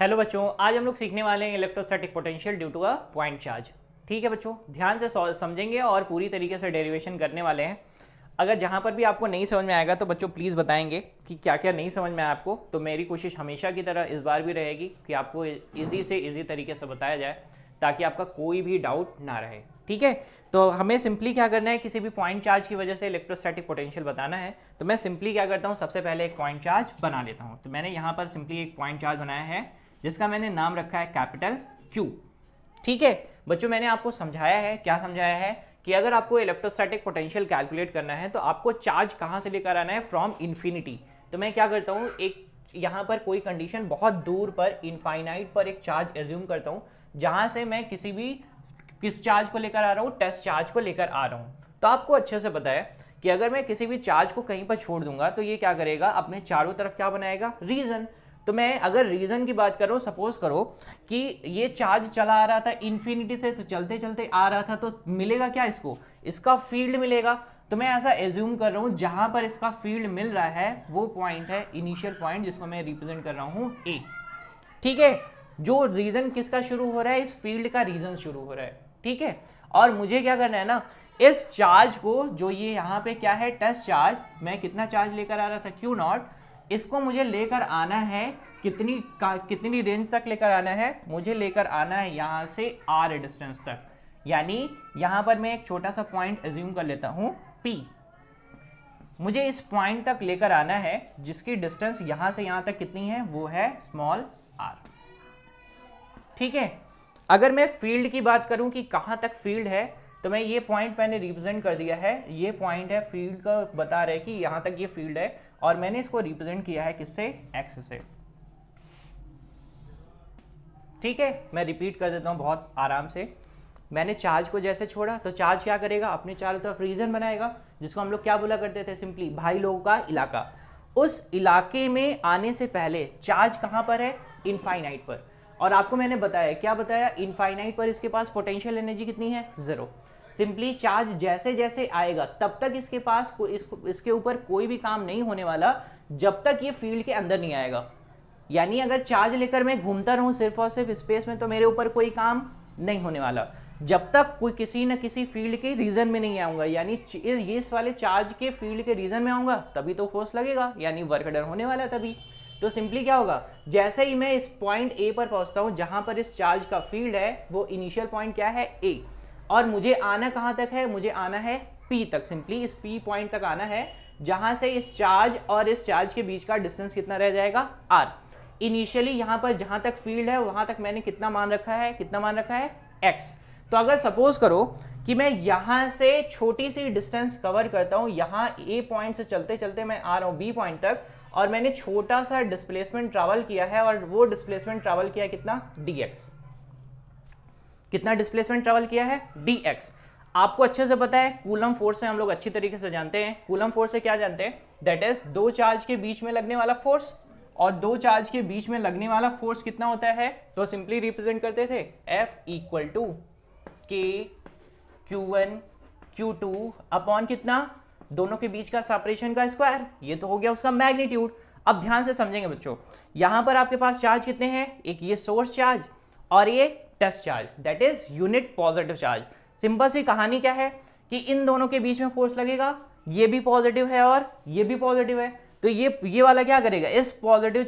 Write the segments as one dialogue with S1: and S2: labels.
S1: Hello बच्चों, आज हम लोग सीखने वाले हैं electrostatic potential due to a point charge. ठीक है बच्चों, ध्यान से समझेंगे और पूरी तरीके से डेरिवेशन करने वाले हैं। अगर जहाँ पर भी आपको नहीं समझ में आएगा तो बच्चों प्लीज़ बताएंगे कि क्या क्या नहीं समझ में आया आपको। तो मेरी कोशिश हमेशा की तरह इस बार भी रहेगी कि आपको ईजी से ईजी तरीके से बताया जाए ताकि आपका कोई भी डाउट ना रहे। ठीक है, तो हमें सिंपली क्या करना है, किसी भी पॉइंट चार्ज की वजह से इलेक्ट्रोस्टैटिक पोटेंशियल बताना है। तो मैं सिंपली क्या करता हूँ, सबसे पहले एक पॉइंट चार्ज बना लेता हूँ। तो मैंने यहाँ पर सिंपली एक पॉइंट चार्ज बनाया है जिसका मैंने नाम रखा है कैपिटल Q। ठीक है बच्चों, मैंने आपको समझाया है, क्या समझाया है कि अगर आपको इलेक्ट्रोस्टैटिक पोटेंशियल कैलकुलेट करना है तो आपको चार्ज कहाँ से लेकर आना है, फ्रॉम इन्फिनिटी। तो मैं क्या करता हूँ, एक यहाँ पर कोई कंडीशन बहुत दूर पर इनफाइनाइट पर एक चार्ज एज्यूम करता हूँ, जहाँ से मैं किस चार्ज को लेकर आ रहा हूँ, टेस्ट चार्ज को लेकर आ रहा हूँ। तो आपको अच्छे से पता है कि अगर मैं किसी भी चार्ज को कहीं पर छोड़ दूंगा तो ये क्या करेगा, अपने चारों तरफ क्या बनाएगा, रीजन। तो मैं अगर रीजन की बात करूं, सपोज करो कि ये चार्ज चला आ रहा था इन्फिनिटी से, तो चलते चलते आ रहा था, तो मिलेगा क्या इसको, इसका फील्ड मिलेगा। तो मैं ऐसा एज्यूम कर रहा हूं जहां पर इसका फील्ड मिल रहा है वो पॉइंट है इनिशियल पॉइंट, जिसको मैं रिप्रेजेंट कर रहा हूं ए। ठीक है, जो रीजन किसका शुरू हो रहा है, इस फील्ड का रीजन शुरू हो रहा है। ठीक है, और मुझे क्या करना है ना, इस चार्ज को, जो ये यहाँ पे क्या है, टेस्ट चार्ज, मैं कितना चार्ज लेकर आ रहा था, क्यू नॉट, इसको मुझे लेकर आना है कितनी रेंज तक लेकर आना है, मुझे लेकर आना है यहाँ से आर डिस्टेंस तक। यानी यहाँ पर मैं एक छोटा सा पॉइंट एज्यूम कर लेता हूँ P। मुझे इस पॉइंट तक लेकर आना है जिसकी डिस्टेंस यहाँ से यहाँ तक कितनी है, वो है स्मॉल r। ठीक है, अगर मैं फील्ड की बात करूं कि कहां तक फील्ड है, तो मैं ये पॉइंट मैंने रिप्रेजेंट कर दिया है, ये पॉइंट है फील्ड का, बता रहे कि यहां तक ये फील्ड है, और मैंने इसको रिप्रेजेंट किया है किससे, एक्स से। ठीक है, मैं रिपीट कर देता हूं बहुत आराम से। मैंने चार्ज को जैसे छोड़ा तो चार्ज क्या करेगा, अपने चारों तरफ रीजन बनाएगा, जिसको हम लोग क्या बोला करते थे, सिंपली भाई लोगों का इलाका। उस इलाके में आने से पहले चार्ज कहां पर है, इनफाइनाइट पर। और आपको मैंने बताया, क्या बताया, इनफाइनाइट पर इसके पास पोटेंशियल एनर्जी कितनी है, 0। सिंपली चार्ज जैसे जैसे आएगा तब तक इसके पास इसके ऊपर कोई भी काम नहीं होने वाला जब तक ये फील्ड के अंदर नहीं आएगा। यानी अगर चार्ज लेकर मैं घूमता रहूं सिर्फ और सिर्फ स्पेस में, तो मेरे ऊपर कोई काम नहीं होने वाला जब तक कोई किसी न किसी फील्ड के रीजन में नहीं आऊंगा। यानी ये इस वाले चार्ज के फील्ड के रीजन में आऊंगा तभी तो फोर्स लगेगा, यानी वर्क डन होने वाला तभी। तो सिंपली क्या होगा, जैसे ही मैं इस पॉइंट ए पर पहुंचता हूं जहां पर इस चार्ज का फील्ड है, वो इनिशियल पॉइंट क्या है, ए, और मुझे आना कहां तक है, मुझे आना है पी तक। सिंपली इस पी पॉइंट तक आना है, जहां से इस चार्ज और इस चार्ज के बीच का डिस्टेंस कितना रह जाएगा, आर। इनिशियली यहां पर जहां तक फील्ड है वहां तक मैंने कितना मान रखा है, एक्स। तो अगर सपोज करो कि मैं यहां से छोटी सी डिस्टेंस कवर करता हूं, यहां ए पॉइंट से चलते चलते मैं आ रहा हूं बी पॉइंट तक, और मैंने छोटा सा डिस्प्लेसमेंट ट्रैवल किया है, और वो डिस्प्लेसमेंट ट्रैवल किया है कितना, dx। कितना डिस्प्लेसमेंट ट्रैवल किया है, dx। आपको अच्छे से पता है, कूलम फोर्स से हम लोग अच्छी तरीके से जानते हैं। कूलम फोर्स से क्या जानते हैं, दैट इज दो चार्ज के बीच में लगने वाला फोर्स, और दो चार्ज के बीच में लगने वाला फोर्स कितना होता है, तो सिंपली रिप्रेजेंट करते थे F equal to K Q1 Q2 upon कितना, दोनों के बीच का सेपरेशन का स्क्वायर। ये तो हो गया उसका मैग्नीट्यूड। अब ध्यान से समझेंगे बच्चों, यहां पर आपके पास चार्ज कितने हैं, एक ये सोर्स चार्ज और ये test charge, that is unit positive charge. Simple सी कहानी क्या है कि इन दोनों के बीच में फोर्स लगेगा, ये भी पॉजिटिव है और ये भी पॉजिटिव है, तो ये वाला क्या करेगा, इस पॉजिटिव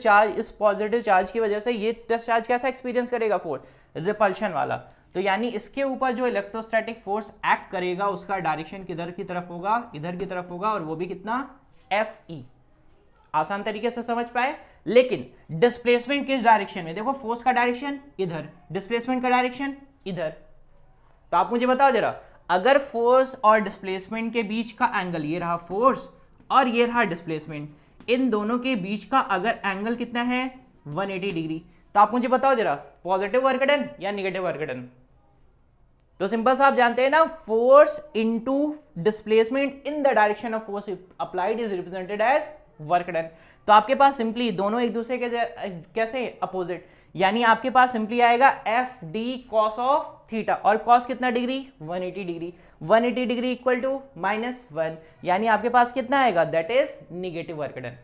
S1: चार्ज की वजह से ये टेस्ट चार्ज कैसा एक्सपीरियंस करेगा, फोर्स, रिपल्शन वाला। तो यानी इसके ऊपर जो इलेक्ट्रोस्टैटिक फोर्स एक्ट करेगा उसका डायरेक्शन किधर की तरफ होगा, इधर की तरफ होगा, और वो भी कितना, Fe। आसान तरीके से समझ पाए। लेकिन डिस्प्लेसमेंट किस डायरेक्शन में, देखो फोर्स का डायरेक्शन इधर, डिस्प्लेसमेंट का डायरेक्शन इधर। तो आप मुझे बताओ जरा, अगर फोर्स और डिस्प्लेसमेंट के बीच का एंगल, ये रहा फोर्स और ये रहा डिस्प्लेसमेंट, इन दोनों के बीच का अगर एंगल कितना है, 180 डिग्री, तो आप मुझे बताओ जरा, पॉजिटिव वर्क डन या निगेटिव वर्क डन। तो सिंपल सा आप जानते हैं ना, force into displacement in the direction of force applied is represented as work done. तो आपके पास सिंपली दोनों एक दूसरे के कैसे अपोजिट, यानी आपके पास सिंपली आएगा F D cos of theta, और कॉस कितना degree, 180 degree. 180 degree equal to -1, यानी आपके पास कितना आएगा, that is negative work done.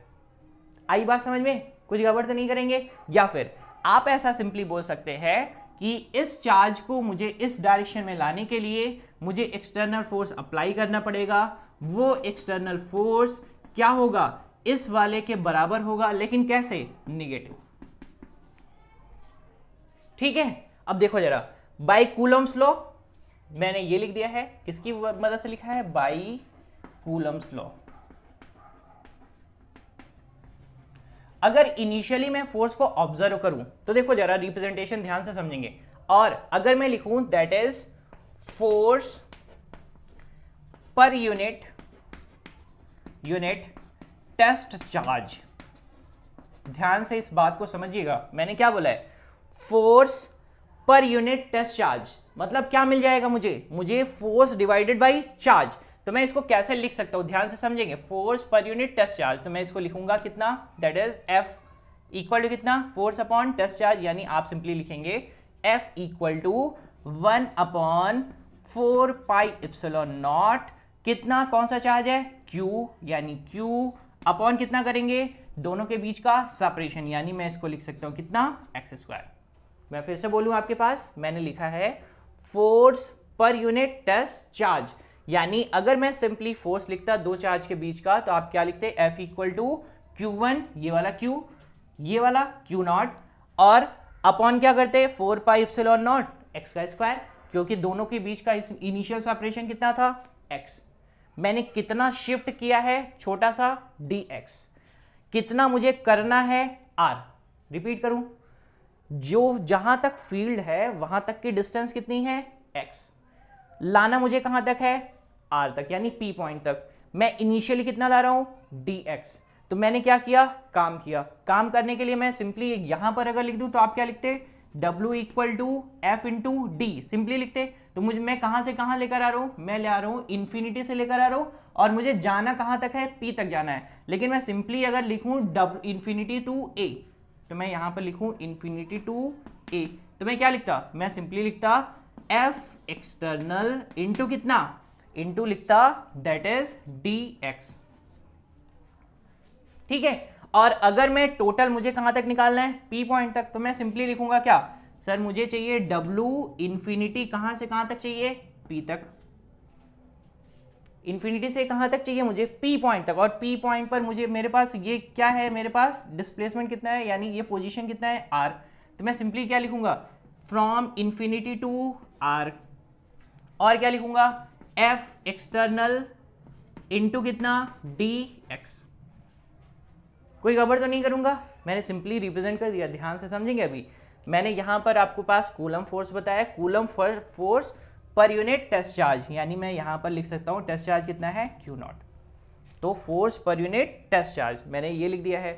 S1: आई बात समझ में, कुछ गड़बड़ तो नहीं करेंगे। या फिर आप ऐसा सिंपली बोल सकते हैं कि इस चार्ज को मुझे इस डायरेक्शन में लाने के लिए मुझे एक्सटर्नल फोर्स अप्लाई करना पड़ेगा। वो एक्सटर्नल फोर्स क्या होगा, इस वाले के बराबर होगा, लेकिन कैसे, निगेटिव। ठीक है, अब देखो जरा, बाय कूलम्स लॉ मैंने ये लिख दिया है, किसकी मदद से लिखा है, बाय कूलम्स लॉ। अगर इनिशियली मैं फोर्स को ऑब्जर्व करूं तो देखो जरा, रिप्रेजेंटेशन ध्यान से समझेंगे, और अगर मैं लिखूं that is force per unit test charge. ध्यान से इस बात को समझिएगा, मैंने क्या बोला है, force per unit test charge, मतलब क्या मिल जाएगा मुझे फोर्स डिवाइडेड बाय चार्ज। तो मैं इसको कैसे लिख सकता हूं, ध्यान से समझेंगे, force per unit test charge, तो मैं इसको लिखूंगा कितना, that is F equal to कितना, फोर्स अपॉन टेस्ट चार्ज, यानी आप सिंपली लिखेंगे F equal to 1 upon 4 pi epsilon naught, कितना, कौन सा चार्ज है, Q, यानी Q अपॉन कितना करेंगे, दोनों के बीच का सेपरेशन, यानी मैं इसको लिख सकता हूं कितना, x²। मैं फिर से बोलूं आपके पास, मैंने लिखा है force per unit test charge, यानी अगर मैं सिंपली फोर्स लिखता दो चार्ज के बीच का, तो आप क्या लिखते, F इक्वल टू Q1, ये वाला Q, ये वाला Q0, और अपॉन क्या करते, 4 पाई एप्सिलॉन नॉट x का स्क्वायर, क्योंकि दोनों के बीच का इनिशियल सेपरेशन कितना था, x। मैंने कितना शिफ्ट किया है, छोटा सा dx, कितना मुझे करना है, r। रिपीट करूं, जो जहां तक फील्ड है वहां तक की डिस्टेंस कितनी है, x, लाना मुझे कहां तक है, r तक, यानी p पॉइंट तक। मैं इनिशियली कितना ला रहा हूं, dx। तो मैंने क्या किया, काम किया। काम करने के लिए मैं सिंपली यहां पर अगर लिख दूं तो आप क्या लिखते, W equal to F into d, simply लिखते। तो मुझे, मैं कहां से कहां लेकर आ रहा हूं, मैं ले आ रहा हूं इन्फिनिटी से लेकर आ रहा हूं, और मुझे जाना कहां तक है, P तक जाना है। लेकिन मैं सिंपली अगर लिखूं इन्फिनिटी टू A, तो मैं यहां पर लिखूं इन्फिनिटी टू A, तो मैं क्या लिखता, मैं सिंपली लिखता F एक्सटर्नल इंटू कितना, इंटू लिखता दैट इज dx। ठीक है, और अगर मैं टोटल मुझे कहां तक निकालना है, P पॉइंट तक, तो मैं सिंपली लिखूंगा क्या, सर मुझे चाहिए W इंफिनिटी कहां से कहां तक चाहिए, P तक। इंफिनिटी से कहां तक चाहिए मुझे, P पॉइंट तक, और P पॉइंट पर मुझे, मेरे पास ये क्या है, मेरे पास डिस्प्लेसमेंट कितना है, यानी ये पोजीशन कितना है, R। तो मैं सिंपली क्या लिखूंगा, फ्रॉम इंफिनिटी टू R, और क्या लिखूंगा, F एक्सटर्नल इंटू कितना, dx। कोई गड़बड़ तो नहीं करूंगा, मैंने सिंपली रिप्रेजेंट कर दिया। ध्यान से समझेंगे, अभी मैंने यहां पर आपको पास कूलम फोर्स बताया, coulomb force per unit test charge, यानी मैं यहां पर लिख सकता हूं टेस्ट चार्ज कितना है, Q0। तो force per unit test charge मैंने ये लिख दिया है।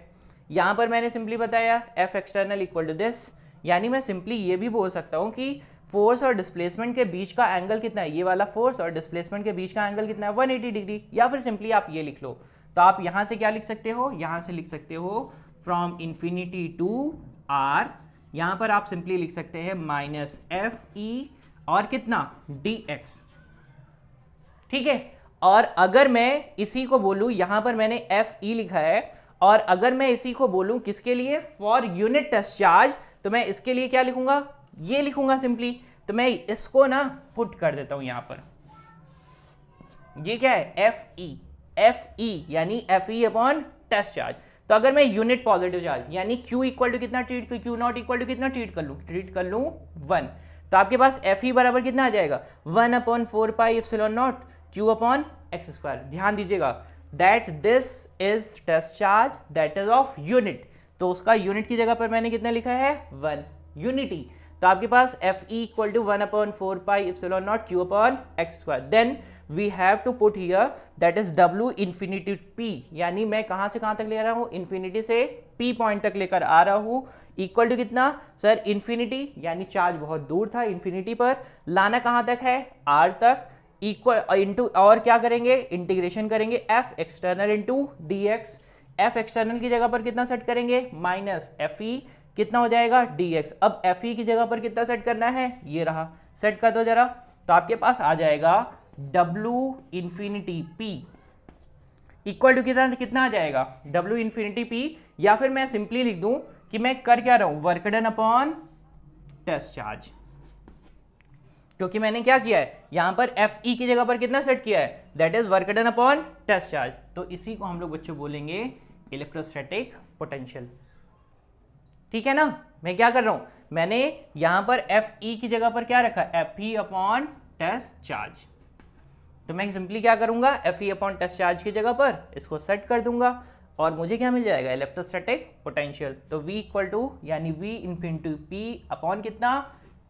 S1: यहां पर मैंने सिंपली बताया F external equal to this, यानी मैं सिंपली ये भी बोल सकता हूं कि फोर्स और डिस्प्लेसमेंट के बीच का एंगल कितना है, ये वाला फोर्स और डिस्प्लेसमेंट के बीच का एंगल कितना है, 180 डिग्री। या फिर सिंपली आप ये लिख लो, तो आप यहां से क्या लिख सकते हो, यहां से लिख सकते हो फ्रॉम इंफिनिटी टू R, यहां पर आप सिंपली लिख सकते हैं माइनस FE और कितना, dx। ठीक है, और अगर मैं इसी को बोलूं, यहां पर मैंने FE लिखा है, और अगर मैं इसी को बोलूं किसके लिए, फॉर यूनिट टेस्ट चार्ज, तो मैं इसके लिए क्या लिखूंगा, ये लिखूंगा सिंपली। तो मैं इसको ना पुट कर देता हूं यहां पर, ये क्या है, FE यानी FE अपॉन टेस्ट चार्ज। तो अगर मैं यूनिट पॉजिटिव चार्ज यानी Q इक्वल टू कितना ट्रीट, Q0 इक्वल टू कितना ट्रीट कर लूं 1, तो आपके पास FE बराबर कितना आ जाएगा, 1 upon 4 pi epsilon naught Q upon x²। ध्यान दीजिएगा, that this is test charge that is of unit, तो उसका यूनिट की जगह पर मैंने कितना लिखा है, 1 यूनिटी। तो आपके पास FE equal to 1 upon 4 pi epsilon naught Q upon x²। Then we have to put here that is W infinity P, यानी मैं कहां से कहां तक ले रहा हूं, इंफिनिटी से P पॉइंट तक लेकर आ रहा हूं, इक्वल टू कितना, सर इन्फिनिटी, यानी चार्ज बहुत दूर था इन्फिनिटी पर, लाना कहां तक है, R तक, इक्वल इंटू, और क्या करेंगे, इंटीग्रेशन करेंगे F external into dx। F external की जगह पर कितना सेट करेंगे, माइनस FE, कितना हो जाएगा, dx। अब FE की जगह पर कितना सेट करना है, ये रहा, सेट कर दो जरा, तो आपके पास आ जाएगा W infinity P equal to कितना आ जाएगा, W इंफिनिटी P, या फिर मैं सिंपली लिख दूं कि मैं कर क्या रहा हूं, work done upon test charge, क्योंकि मैंने क्या किया है यहां पर एफ ई की जगह पर कितना सेट किया है, that is work done upon test charge. तो इसी को हम लोग बच्चों बोलेंगे इलेक्ट्रोस्टैटिक पोटेंशियल। ठीक है ना, मैं क्या कर रहा हूं, मैंने यहां पर एफ ई की जगह पर क्या रखा, F E upon test charge. तो मैं सिंपली क्या करूंगा, F E upon test charge की जगह पर इसको सेट कर दूंगा और मुझे क्या मिल जाएगा, इलेक्ट्रोस्टैटिक पोटेंशियल। तो V इक्वल टू यानी V इनफिनिटी P अपॉन कितना,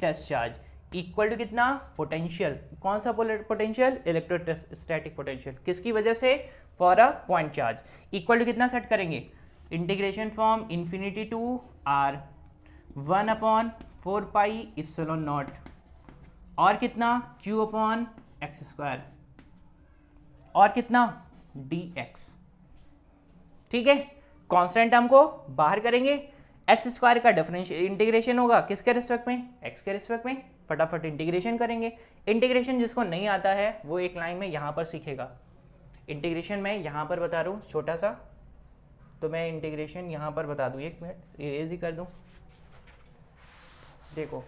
S1: टेस्ट चार्ज, इक्वल टू कितना, पोटेंशियल। कौन सा पोटेंशियल, इलेक्ट्रोस्टैटिक पोटेंशियल, किसकी वजह से, for a point charge. Equal to कितना सेट करेंगे, integration from infinity to R 1 upon 4 pi epsilon naught और कितना Q अपॉन एक्स स्क्वायर और कितना dx। ठीक है, कांस्टेंट टर्म को बाहर करेंगे, एक्स स्क्वायर का डिफरेंशियल इंटीग्रेशन होगा किसके रिस्पेक्ट में, एक्स के रिस्पेक्ट में। फटाफट इंटीग्रेशन करेंगे। इंटीग्रेशन जिसको नहीं आता है वो एक लाइन में यहाँ पर सीखेगा। इंटीग्रेशन मैं यहाँ पर बता रहा हूँ छोटा सा, तो मैं इंटीग्रेशन यहाँ पर बता दूँ, एक मिनट इरेज ही कर दूँ। देखो,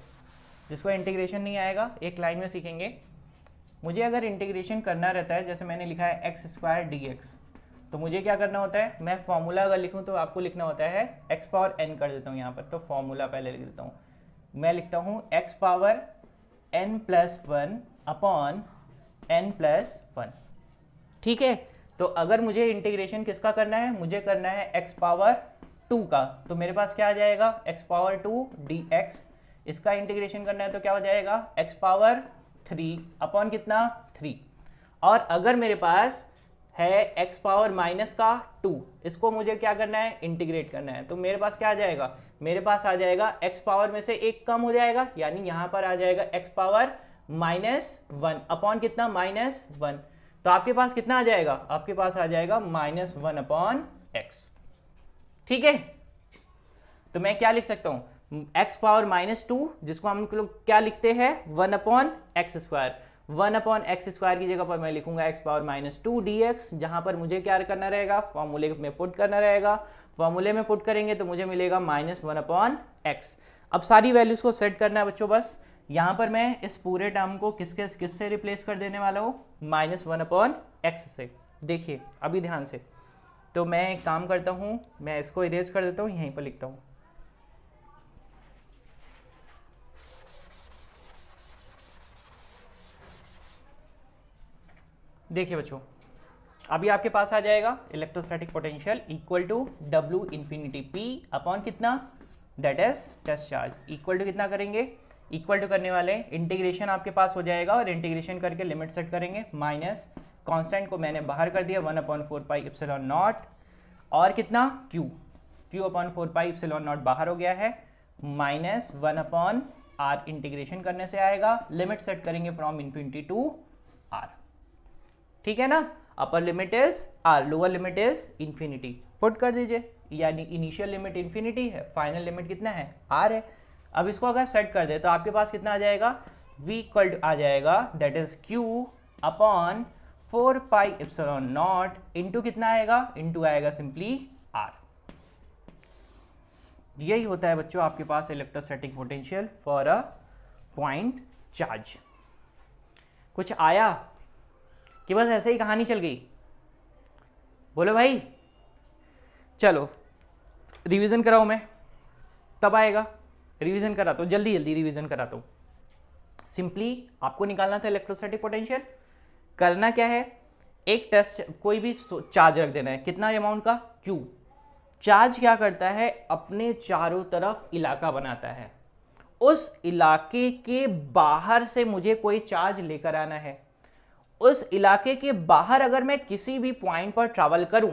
S1: जिसको इंटीग्रेशन नहीं आएगा एक लाइन में सीखेंगे। मुझे अगर इंटीग्रेशन करना रहता है, जैसे मैंने लिखा है एक्स स्क्वायर डी एक्स, तो मुझे क्या करना होता है, मैं फॉर्मूला अगर लिखूं तो आपको लिखना होता है एक्स पावर एन कर देता हूं यहाँ पर। तो फॉर्मूला पहले लिख देता हूँ, मैं लिखता हूँ x power n plus one upon n plus one. ठीक है, तो अगर मुझे इंटीग्रेशन किसका करना है, मुझे करना है एक्स पावर टू का, तो मेरे पास क्या आ जाएगा, x power two d x. इसका इंटीग्रेशन करना है तो क्या हो जाएगा, एक्स पावर थ्री अपॉन कितना, थ्री। और अगर मेरे पास है x पावर माइनस का 2, इसको मुझे क्या करना है, इंटीग्रेट करना है। तो मेरे पास क्या आ जाएगा, मेरे पास आ जाएगा x पावर में से एक कम हो जाएगा, यानी यहाँ पर आ जाएगा x power minus one upon कितना, माइनस वन। तो आपके पास कितना आ जाएगा, आपके पास आ जाएगा माइनस वन अपॉन एक्स। ठीक है, तो मैं क्या लिख सकता हूँ, x पावर माइनस टू, जिसको हम लोग क्या लिखते हैं, one upon X square. One upon X square की जगह पर मैं लिखूंगा x power minus two d x, जहां पर मुझे क्या करना रहेगा, फॉर्मूले में पुट करना रहेगा। फॉर्मूले में पुट करेंगे तो मुझे मिलेगा माइनस वन अपॉन एक्स। अब सारी वैल्यूज को सेट करना है बच्चों। बस यहाँ पर मैं इस पूरे टर्म को किससे रिप्लेस कर देने वाला हूँ, माइनस वन अपॉन एक्स से। देखिए अभी ध्यान से, तो मैं एक काम करता हूँ, मैं इसको इरेज कर देता हूँ, यहीं पर लिखता हूँ। देखिए बच्चों, अभी आपके पास आ जाएगा electrostatic potential equal to W infinity P upon कितना, that is test charge, equal to कितना करेंगे, इक्वल टू करने वाले इंटीग्रेशन आपके पास हो जाएगा और इंटीग्रेशन करके लिमिट सेट करेंगे। माइनस कांस्टेंट को मैंने बाहर कर दिया, one upon four pi epsilon naught और कितना Q upon four pi epsilon not बाहर हो गया है, minus one upon R integration करने से आएगा, लिमिट सेट करेंगे फ्रॉम इन्फिनिटी टू R। ठीक है ना, upper limit is R, lower limit is infinity. Put कर दीजिए, यानी इनिशियल लिमिट इन्फिनिटी है, फाइनल लिमिट कितना है, R है। अब इसको अगर सेट कर दे तो आपके पास कितना आ जाएगा, V इक्वल टू आ जाएगा that is Q upon four pi epsilon not into कितना आएगा, इंटू आएगा सिंपली R। यही होता है बच्चों आपके पास electrostatic potential for a point charge. कुछ आया कि बस ऐसे ही कहानी चल गई, बोलो भाई। चलो रिवीजन कराओ, मैं तब आएगा, रिवीजन कराता हूँ, जल्दी जल्दी रिवीजन कराता हूँ। सिंपली आपको निकालना था इलेक्ट्रोस्टैटिक पोटेंशियल। करना क्या है, एक टेस्ट कोई भी चार्ज रख देना है, कितना अमाउंट का, Q। चार्ज क्या करता है, अपने चारों तरफ इलाका बनाता है, उस इलाके के बाहर से मुझे कोई चार्ज लेकर आना है। उस इलाके के बाहर अगर मैं किसी भी पॉइंट पर ट्रैवल करूं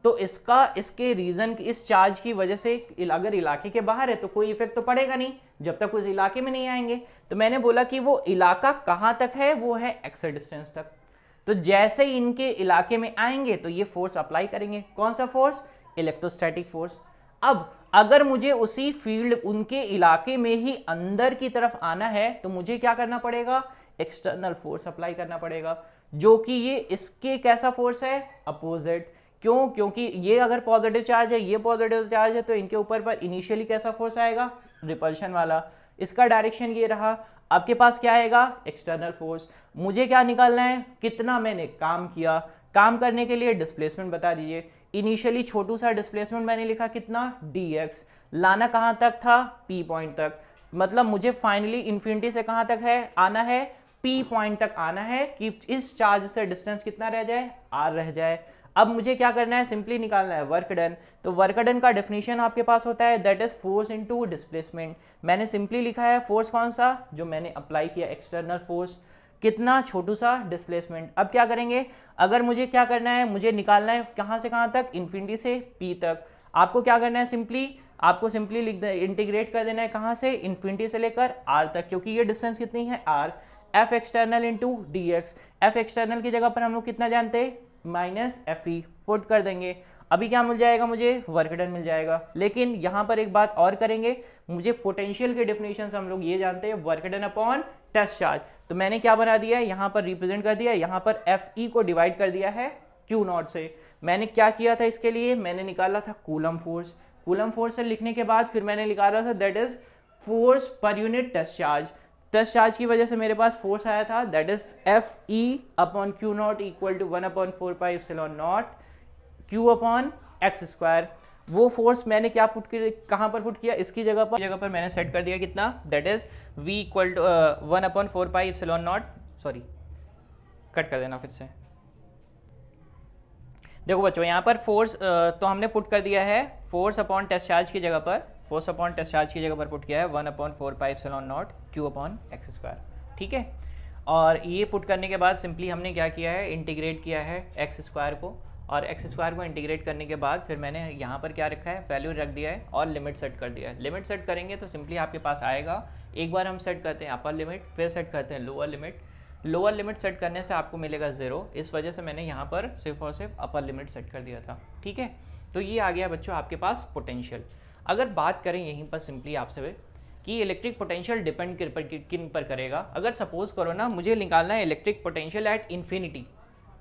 S1: तो इसके रीजन, इस चार्ज की वजह से अगर इलाके के बाहर है तो कोई इफेक्ट तो पड़ेगा नहीं जब तक उस इलाके में नहीं आएंगे। तो मैंने बोला कि वो इलाका कहां तक है, वो है एक्स डिस्टेंस तक। तो जैसे ही इनके इलाके में आएंगे तो ये फोर्स अप्लाई करेंगे। कौन सा फोर्स, इलेक्ट्रोस्टैटिक फोर्स। अब अगर मुझे उसी फील्ड उनके इलाके में ही अंदर की तरफ आना है तो मुझे क्या करना पड़ेगा, एक्सटर्नल फोर्स अप्लाई करना पड़ेगा, जो कि ये इसके कैसा फोर्स है, अपोजिट। क्यों? क्योंकि ये अगर पॉजिटिव चार्ज है, ये पॉजिटिव चार्ज है, तो इनके ऊपर पर इनिशियली कैसा फोर्स आएगा? रिपल्शन वाला। इसका डायरेक्शन ये रहा। आपके पास क्या आएगा? External force. मुझे क्या निकालना है? कितना मैंने काम किया। काम करने के लिए डिस्प्लेसमेंट बता दीजिए। इनिशियली छोटू सा डिस्प्लेसमेंट मैंने लिखा कितना? dx। लाना कहाँ तक था? P पॉइंट तक। मतलब मुझे फाइनली इन्फिनिटी से कहाँ तक है आना है? P पॉइंट तक आना है कि इस चार्ज से डिस्टेंस कितना रह जाए? r रह जाए। अब मुझे क्या करना है? सिंपली निकालना है वर्क डन। तो वर्क डन का डेफिनेशन आपके पास होता है that is force into displacement. मैंने सिंपली लिखा है फोर्स कौन सा? जो मैंने अप्लाई किया एक्सटर्नल फोर्स। कितना? छोटू सा डिस्प्लेसमेंट। अब क्या करेंगे? अगर मुझे क्या करना है, मुझे निकालना है कहाँ से कहाँ तक? इन्फिनिटी से P तक। आपको क्या करना है? आपको सिंपली लिख इंटीग्रेट कर देना है कहाँ से? इन्फिनिटी से लेकर r तक, क्योंकि ये डिस्टेंस कितनी है? r। F external into D x. F external की जगह पर हम लोग कितना जानते हैं? माइनस एफ ई पुट कर देंगे। अभी क्या मिल जाएगा मुझे? वर्क डन मिल जाएगा। लेकिन यहाँ पर एक बात और करेंगे, मुझे पोटेंशियल के डेफिनेशन से हम लोग ये जानते हैं work done upon test charge. तो मैंने क्या बना दिया है? यहाँ पर रिप्रेजेंट कर दिया, यहाँ पर एफ ई को डिवाइड कर दिया है क्यू नॉट से। मैंने क्या किया था इसके लिए? मैंने निकाला था कूलम फोर्स। कूलम फोर्स से लिखने के बाद फिर मैंने निकाला था that is force per unit test charge. Test charge की वजह से मेरे पास फोर्स आया था that is F E upon Q naught equal to 1/4πε0 Q upon X square. वो फोर्स मैंने क्या पुट किया? कहाँ पर पुट किया? इसकी जगह पर मैंने सेट कर दिया कितना? That is v equal to 1/4πε0। Sorry, cut कर देना फिर से। देखो बच्चों, यहाँ पर फोर्स तो हमने पुट कर दिया है फोर्स अपॉन टेस्ट चार्ज की जगह पर, फोर्स अपॉन टेस्ट चार्ज की जगह पर पुट किया है 1/4πε0 क्यू अपॉन एक्स स्क्वायर। ठीक है, और ये पुट करने के बाद सिंपली हमने क्या किया है? इंटीग्रेट किया है एक्स स्क्वायर को, और एक्स स्क्वायर को इंटीग्रेट करने के बाद फिर मैंने यहाँ पर क्या रखा है? वैल्यू रख दिया है और लिमिट सेट कर दिया है। लिमिट सेट करेंगे तो सिंपली आपके पास आएगा, एक बार हम सेट करते हैं अपर लिमिट, फिर सेट करते हैं lower limit. Lower limit set करने से आपको मिलेगा 0। इस वजह से मैंने यहाँ पर सिर्फ और सिर्फ अपर लिमिट सेट कर दिया था। ठीक है, तो ये आ गया बच्चों आपके पास पोटेंशियल। अगर बात करें यहीं पर सिंपली आपसे कि इलेक्ट्रिक पोटेंशियल डिपेंड किन पर करेगा। अगर सपोज करो ना, मुझे निकालना है electric potential at infinity.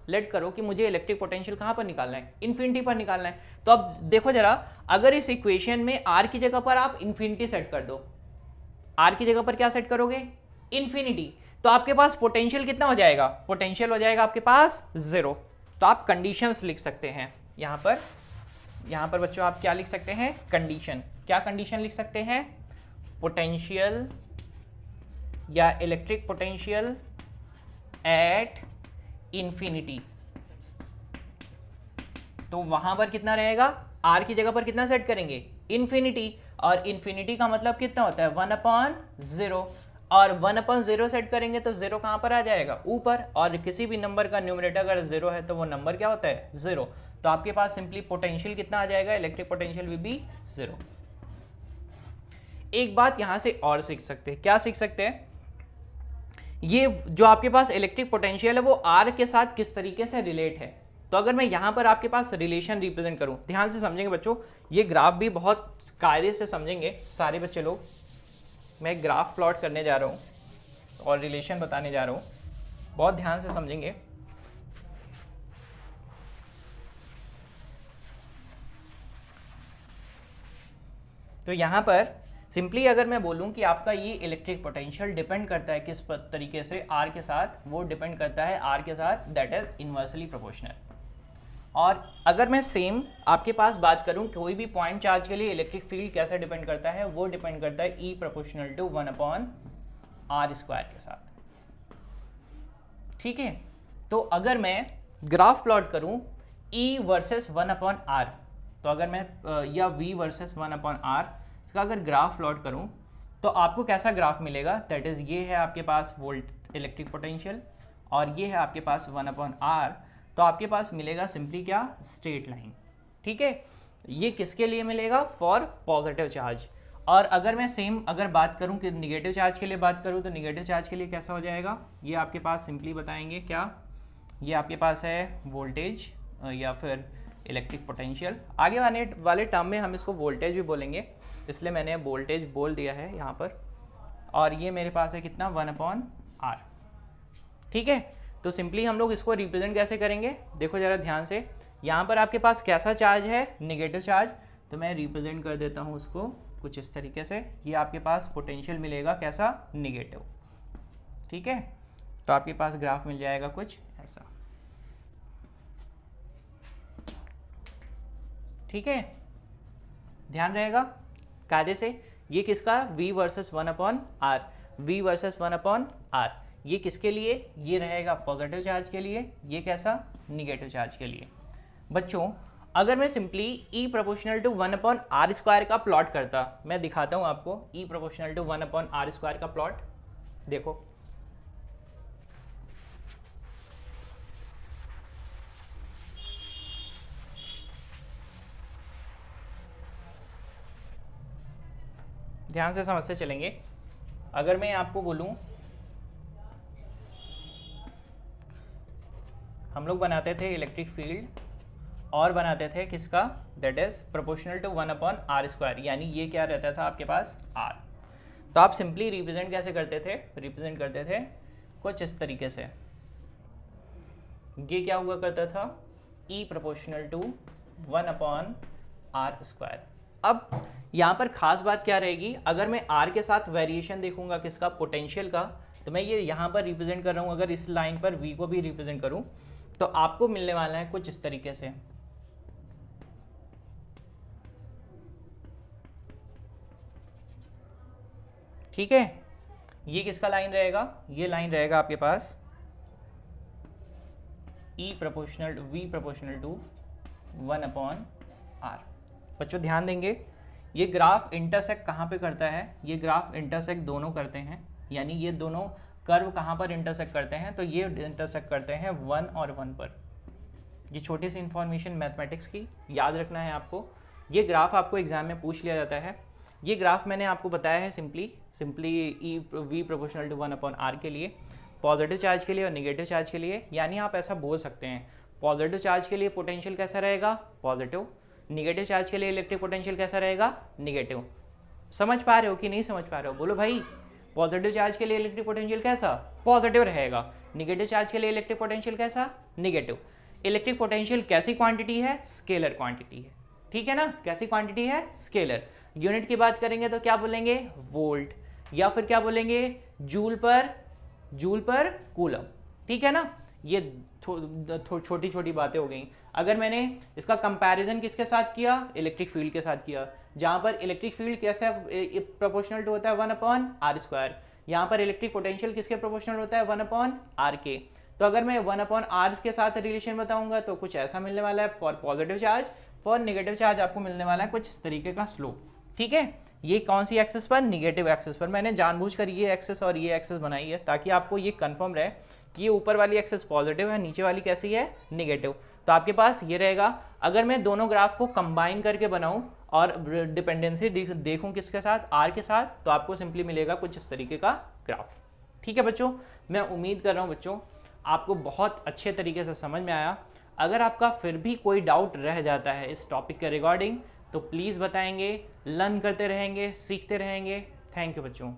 S1: Let करो कि मुझे इलेक्ट्रिक पोटेंशियल कहाँ पर निकालना है? इन्फिनिटी पर निकालना है। तो अब देखो जरा, अगर इस इक्वेशन में r की जगह पर आप इन्फिनिटी सेट कर दो, r की जगह पर क्या सेट करोगे? इन्फिनिटी। तो आपके पास पोटेंशियल कितना हो जाएगा? पोटेंशियल हो जाएगा आपके पास 0। तो आप कंडीशंस लिख सकते हैं यहाँ पर बच्चों, आप क्या लिख सकते हैं? कंडीशन। क्या कंडीशन लिख सकते हैं? पोटेंशियल या इलेक्ट्रिक पोटेंशियल एट इन्फिनिटी। तो वहां पर कितना रहेगा? r की जगह पर कितना सेट करेंगे? इन्फिनिटी। और इन्फिनिटी का मतलब कितना होता है? 1/0। और 1/0 सेट करेंगे तो 0 कहां पर आ जाएगा? ऊपर। और किसी भी नंबर का न्यूमरेटर अगर 0 है तो वो नंबर क्या होता है? 0। तो आपके पास सिंपली पोटेंशियल कितना आ जाएगा? Electric potential will be 0। एक बात यहां से और सीख सकते हैं। क्या सीख सकते हैं? ये जो आपके पास इलेक्ट्रिक पोटेंशियल है वो r के साथ किस तरीके से रिलेट है। तो अगर मैं यहाँ पर आपके पास रिलेशन रिप्रेजेंट करूँ, ध्यान से समझेंगे बच्चों, ये ग्राफ भी बहुत कायदे से समझेंगे सारे बच्चे लोग। मैं ग्राफ प्लॉट करने जा रहा हूँ और रिलेशन बताने जा रहा हूँ, बहुत ध्यान से समझेंगे। तो यहाँ पर सिंपली अगर मैं बोलूं कि आपका ये इलेक्ट्रिक पोटेंशियल डिपेंड करता है किस तरीके से? r के साथ। वो डिपेंड करता है r के साथ, दैट इज इन्वर्सली प्रोपोर्शनल। और अगर मैं सेम आपके पास बात करूं कोई भी पॉइंट चार्ज के लिए इलेक्ट्रिक फील्ड कैसे डिपेंड करता है? वो डिपेंड करता है E प्रोपोर्शनल टू 1/r² के साथ। ठीक है, तो अगर मैं ग्राफ प्लॉट करूं E वर्सेस 1/r, तो अगर मैं या V वर्सेस 1/r इसका अगर ग्राफ प्लॉट करूं तो आपको कैसा ग्राफ मिलेगा? दैट इज ये है आपके पास वोल्ट इलेक्ट्रिक पोटेंशियल और ये है आपके पास 1/r। तो आपके पास मिलेगा सिंपली क्या? Straight line. ठीक है, ये किसके लिए मिलेगा? For positive charge. और अगर मैं सेम अगर बात करूं कि निगेटिव चार्ज के लिए बात करूं तो निगेटिव चार्ज के लिए कैसा हो जाएगा? ये आपके पास सिंपली बताएंगे क्या? ये आपके पास है वोल्टेज या फिर इलेक्ट्रिक पोटेंशियल। आगे वाले टर्म में हम इसको वोल्टेज भी बोलेंगे, इसलिए मैंने वोल्टेज बोल दिया है यहाँ पर। और ये मेरे पास है कितना? 1/r। ठीक है, तो सिंपली हम लोग इसको रिप्रेजेंट कैसे करेंगे? देखो जरा ध्यान से, यहाँ पर आपके पास कैसा चार्ज है, नेगेटिव चार्ज, तो मैं रिप्रेजेंट कर देता हूँ उसको कुछ इस तरीके से। ये आपके पास पोटेंशियल मिलेगा कैसा, नेगेटिव। ठीक है, तो आपके पास ग्राफ मिल जाएगा कुछ ऐसा। ठीक है, ध्यान रहेगा कायदे से। ये किसका, v versus 1/r, v versus 1/r। ये किसके लिए, ये रहेगा पॉजिटिव चार्ज के लिए, ये कैसा, निगेटिव चार्ज के लिए। बच्चों अगर मैं simply E proportional to 1/r² का प्लॉट करता, मैं दिखाता हूँ आपको E प्रोपोर्शनल टू 1/r² का प्लॉट। देखो ध्यान से समझते चलेंगे। अगर मैं आपको बोलूं, हम लोग बनाते थे इलेक्ट्रिक फील्ड और बनाते थे किसका, that is proportional to 1/r², यानी ये क्या रहता था आपके पास, r। तो आप सिंपली रिप्रेजेंट कैसे करते थे, रिप्रेजेंट करते थे कुछ इस तरीके से। ये क्या हुआ करता था, E प्रोपोर्शनल टू 1/r²। अब यहाँ पर खास बात क्या रहेगी, अगर मैं r के साथ वेरिएशन देखूंगा किसका, पोटेंशियल का, तो मैं ये यहाँ पर रिप्रेजेंट कर रहा हूँ। अगर इस लाइन पर v को भी रिप्रेजेंट करूँ तो आपको मिलने वाला है कुछ इस तरीके से। ठीक है, ये किसका लाइन रहेगा, ये लाइन रहेगा आपके पास E proportional v proportional to 1/r। बच्चों ध्यान देंगे, ये ग्राफ इंटरसेक्ट कहाँ पे करता है, ये ग्राफ इंटरसेक्ट दोनों करते हैं, यानी ये दोनों कर्व कहाँ पर इंटरसेक्ट करते हैं, तो ये इंटरसेक्ट करते हैं 1 और 1 पर। ये छोटी सी इंफॉर्मेशन मैथमेटिक्स की याद रखना है आपको। ये ग्राफ आपको एग्जाम में पूछ लिया जाता है। ये ग्राफ मैंने आपको बताया है simply E V proportional to 1/r के लिए, पॉजिटिव चार्ज के लिए और निगेटिव चार्ज के लिए। यानी आप ऐसा बोल सकते हैं, पॉजिटिव चार्ज के लिए पोटेंशियल कैसा रहेगा, पॉजिटिव, निगेटिव चार्ज के लिए इलेक्ट्रिक पोटेंशियल कैसा रहेगा, निगेटिव। समझ पा रहे हो कि नहीं समझ पा रहे हो, बोलो भाई। पॉजिटिव चार्ज के लिए इलेक्ट्रिक पोटेंशियल कैसा, पॉजिटिव रहेगा। निगेटिव चार्ज के लिए इलेक्ट्रिक पोटेंशियल कैसा, निगेटिव। इलेक्ट्रिक पोटेंशियल कैसी क्वांटिटी है, स्केलर क्वांटिटी है। ठीक है ना, कैसी क्वांटिटी है, स्केलर। यूनिट की बात करेंगे तो क्या बोलेंगे, वोल्ट, या फिर क्या बोलेंगे, जूल पर कूलम। ठीक है ना, ये छोटी छोटी बातें हो गई। अगर मैंने इसका कंपैरिजन किसके साथ किया, इलेक्ट्रिक फील्ड के साथ किया, जहां पर इलेक्ट्रिक फील्ड कैसे प्रोपोर्शनल टू होता है 1/r², यहाँ पर इलेक्ट्रिक पोटेंशियल किसके प्रोपोर्शनल होता है 1/r के। तो अगर मैं 1/r के साथ रिलेशन बताऊंगा तो कुछ ऐसा मिलने वाला है for positive charge, for negative charge आपको मिलने वाला है कुछ इस तरीके का स्लोप। ठीक है, ये कौन सी एक्सिस पर, निगेटिव एक्सिस पर। मैंने जानबूझकर ये एक्सिस और ये एक्सिस बनाई है ताकि आपको ये कंफर्म रहे कि ये ऊपर वाली एक्सिस पॉजिटिव है, नीचे वाली कैसी है, नेगेटिव। तो आपके पास ये रहेगा। अगर मैं दोनों ग्राफ को कंबाइन करके बनाऊं और डिपेंडेंसी देखूं किसके साथ, आर के साथ, तो आपको सिंपली मिलेगा कुछ इस तरीके का ग्राफ। ठीक है बच्चों, मैं उम्मीद कर रहा हूं बच्चों आपको बहुत अच्छे तरीके से समझ में आया। अगर आपका फिर भी कोई डाउट रह जाता है इस टॉपिक के रिगार्डिंग तो प्लीज़ बताएंगे, लर्न करते रहेंगे, सीखते रहेंगे। थैंक यू बच्चों।